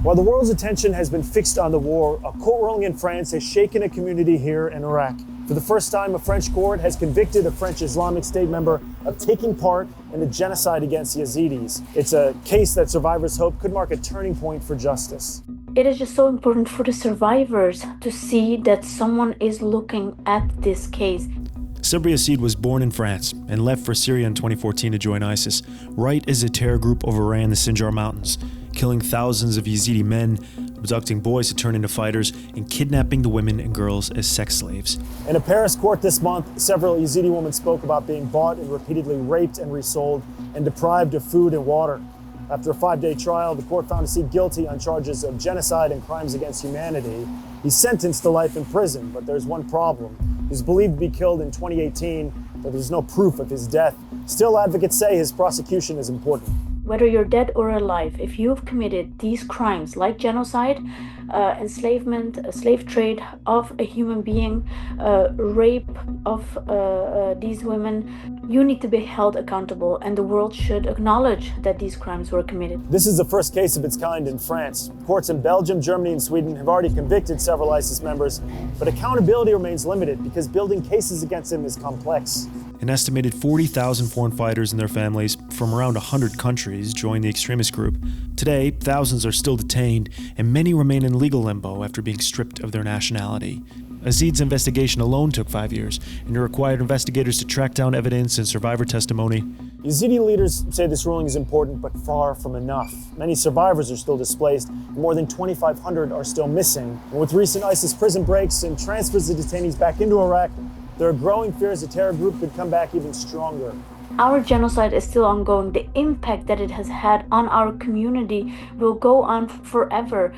While the world's attention has been fixed on the war, a court ruling in France has shaken a community here in Iraq. For the first time, a French court has convicted a French Islamic State member of taking part in the genocide against Yazidis. It's a case that survivors hope could mark a turning point for justice. It is just so important for the survivors to see that someone is looking at this case. Sabri Essid was born in France and left for Syria in 2014 to join ISIS, right as a terror group overran the Sinjar mountains, killing thousands of Yazidi men, abducting boys to turn into fighters, and kidnapping the women and girls as sex slaves. In a Paris court this month, several Yazidi women spoke about being bought and repeatedly raped and resold and deprived of food and water. After a 5-day trial, the court found Essid guilty on charges of genocide and crimes against humanity. He's sentenced to life in prison, but there's one problem. He's believed to be killed in 2018, but there's no proof of his death. Still, advocates say his prosecution is important. Whether you're dead or alive, if you've committed these crimes like genocide, enslavement, slave trade of a human being, rape of these women, you need to be held accountable, and the world should acknowledge that these crimes were committed. This is the first case of its kind in France. Courts in Belgium, Germany, and Sweden have already convicted several ISIS members, but accountability remains limited because building cases against them is complex. An estimated 40,000 foreign fighters and their families from around 100 countries joined the extremist group. Today, thousands are still detained, and many remain in legal limbo after being stripped of their nationality. Essid's investigation alone took 5 years, and it required investigators to track down evidence and survivor testimony. Yazidi leaders say this ruling is important, but far from enough. Many survivors are still displaced, and more than 2,500 are still missing. And with recent ISIS prison breaks and transfers of detainees back into Iraq, there are growing fears the terror group could come back even stronger. Our genocide is still ongoing. The impact that it has had on our community will go on forever.